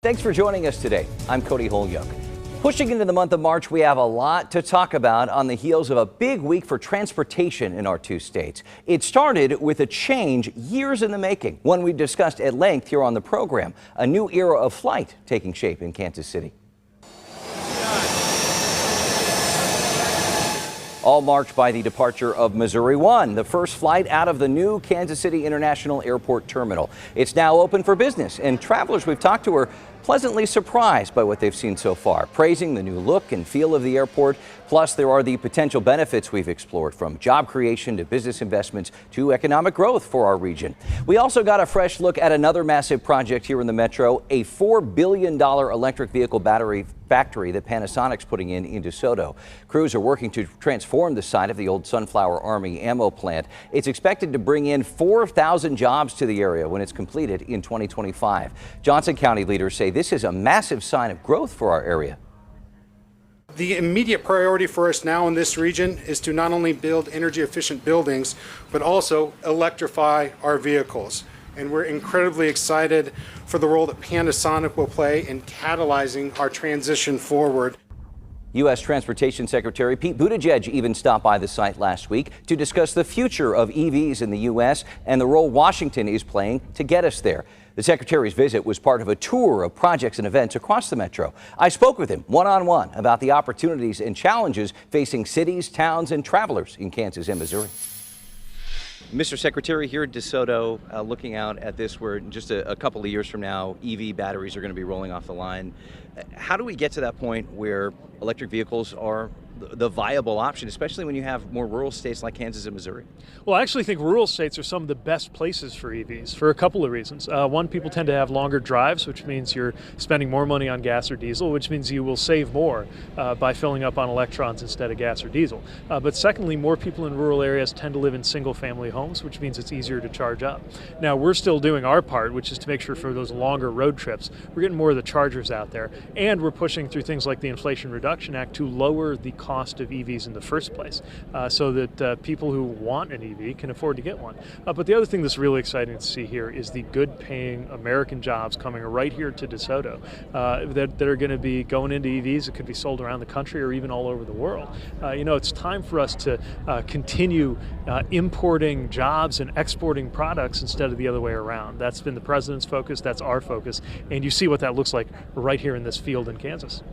Thanks for joining us today. I'm Cody Holyoke. Pushing into the month of March, we have a lot to talk about on the heels of a big week for transportation in our two states. It started with a change years in the making, one we discussed at length here on the program, a new era of flight taking shape in Kansas City. All marked by the departure of Missouri One, the first flight out of the new Kansas City International Airport terminal. It's now open for business, and travelers we've talked to are pleasantly surprised by what they've seen so far, praising the new look and feel of the airport. Plus, there are the potential benefits we've explored, from job creation to business investments to economic growth for our region. We also got a fresh look at another massive project here in the metro, a $4 billion electric vehicle battery factory that Panasonic's putting in DeSoto. Crews are working to transform the site of the old Sunflower Army ammo plant. It's expected to bring in 4,000 jobs to the area when it's completed in 2025. Johnson County leaders say this is a massive sign of growth for our area. The immediate priority for us now in this region is to not only build energy efficient buildings, but also electrify our vehicles. And we're incredibly excited for the role that Panasonic will play in catalyzing our transition forward. U.S. Transportation Secretary Pete Buttigieg even stopped by the site last week to discuss the future of EVs in the U.S. and the role Washington is playing to get us there. The Secretary's visit was part of a tour of projects and events across the metro. I spoke with him one-on-one about the opportunities and challenges facing cities, towns, and travelers in Kansas and Missouri. Mr. Secretary, here at DeSoto, looking out at this, where just a couple of years from now, EV batteries are going to be rolling off the line. How do we get to that point where electric vehicles are the viable option, especially when you have more rural states like Kansas and Missouri? Well, I actually think rural states are some of the best places for EVs for a couple of reasons. One, people tend to have longer drives, which means you're spending more money on gas or diesel, which means you will save more by filling up on electrons instead of gas or diesel. But secondly, more people in rural areas tend to live in single-family homes, which means it's easier to charge up. Now, we're still doing our part, which is to make sure for those longer road trips, we're getting more of the chargers out there. And we're pushing through things like the Inflation Reduction Act to lower the cost of EVs in the first place, so that people who want an EV can afford to get one. But the other thing that's really exciting to see here is the good-paying American jobs coming right here to DeSoto that are going to be going into EVs that could be sold around the country or even all over the world. It's time for us to continue importing jobs and exporting products instead of the other way around. That's been the president's focus. That's our focus. And you see what that looks like right here in this field in Kansas.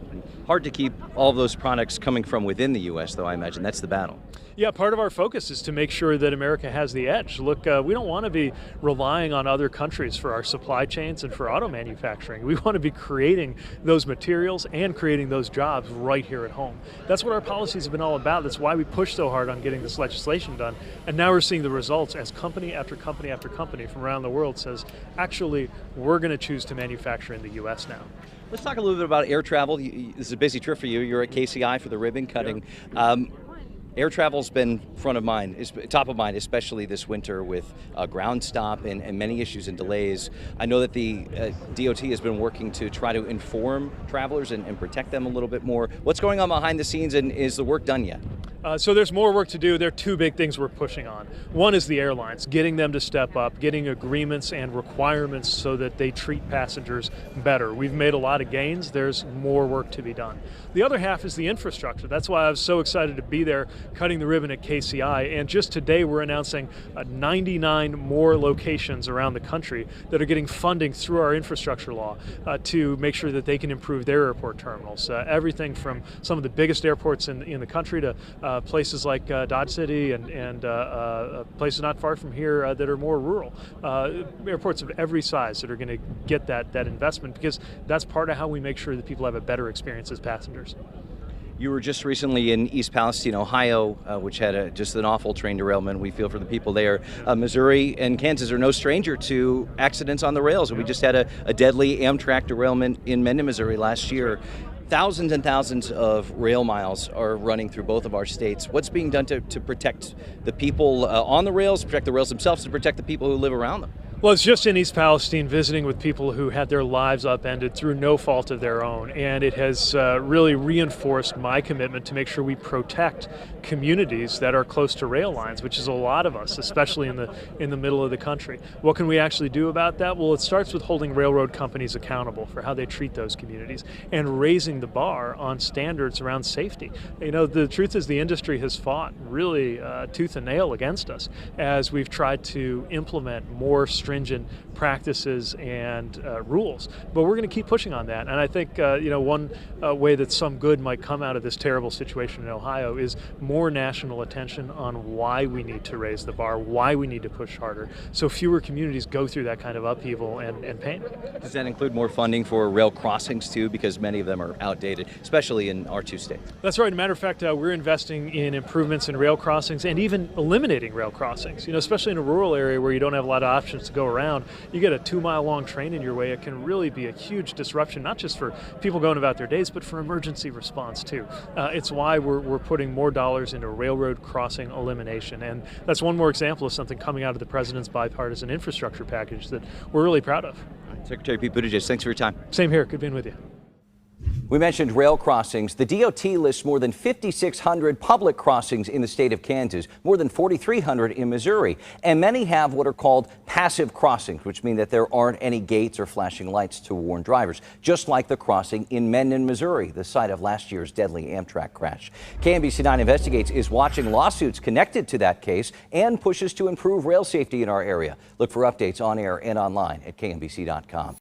Hard to keep all of those products coming from within the U.S., though, I imagine. That's the battle. Yeah, part of our focus is to make sure that America has the edge. Look, we don't want to be relying on other countries for our supply chains and for auto manufacturing. We want to be creating those materials and creating those jobs right here at home. That's what our policies have been all about. That's why we pushed so hard on getting this legislation done. And now we're seeing the results as company after company after company from around the world says, actually, we're going to choose to manufacture in the U.S. now. Let's talk a little bit about air travel. This is a busy trip for you. You're at KCI for the ribbon cutting. Yeah. Air travel's been top of mind, especially this winter with ground stop and many issues and delays. I know that the DOT has been working to try to inform travelers and protect them a little bit more. What's going on behind the scenes, and is the work done yet? So there's more work to do. There are two big things we're pushing on. One is the airlines, getting them to step up, getting agreements and requirements so that they treat passengers better. We've made a lot of gains. There's more work to be done. The other half is the infrastructure. That's why I was so excited to be there cutting the ribbon at KCI. And just today we're announcing 99 more locations around the country that are getting funding through our infrastructure law to make sure that they can improve their airport terminals. Everything from some of the biggest airports in the country to places like Dodge City and places not far from here that are more rural. Airports of every size that are going to get that investment, because that's part of how we make sure that people have a better experience as passengers. You were just recently in East Palestine, Ohio, which had just an awful train derailment. We feel for the people there. Missouri and Kansas are no stranger to accidents on the rails. We just had a deadly Amtrak derailment in Mendon, Missouri last year. Thousands and thousands of rail miles are running through both of our states. What's being done to protect the people on the rails, protect the rails themselves, and protect the people who live around them? Well, it's just in East Palestine visiting with people who had their lives upended through no fault of their own. And it has really reinforced my commitment to make sure we protect communities that are close to rail lines, which is a lot of us, especially in the middle of the country. What can we actually do about that? Well, it starts with holding railroad companies accountable for how they treat those communities and raising the bar on standards around safety. You know, the truth is the industry has fought really tooth and nail against us as we've tried to implement more stringent practices and rules. But we're going to keep pushing on that. And I think one way that some good might come out of this terrible situation in Ohio is more national attention on why we need to raise the bar, why we need to push harder, so fewer communities go through that kind of upheaval and pain. Does that include more funding for rail crossings too? Because many of them are outdated, especially in our two states. That's right. As a matter of fact, we're investing in improvements in rail crossings and even eliminating rail crossings. You know, especially in a rural area where you don't have a lot of options to go around. You get a 2-mile long train in your way, it can really be a huge disruption, not just for people going about their days, but for emergency response too. It's why we're putting more dollars into railroad crossing elimination. And that's one more example of something coming out of the president's bipartisan infrastructure package that we're really proud of. Secretary Pete Buttigieg, thanks for your time. Same here. Good being with you. We mentioned rail crossings. The DOT lists more than 5,600 public crossings in the state of Kansas, more than 4,300 in Missouri. And many have what are called passive crossings, which mean that there aren't any gates or flashing lights to warn drivers, just like the crossing in Mendon, Missouri, the site of last year's deadly Amtrak crash. KMBC9 Investigates is watching lawsuits connected to that case and pushes to improve rail safety in our area. Look for updates on air and online at KMBC.com.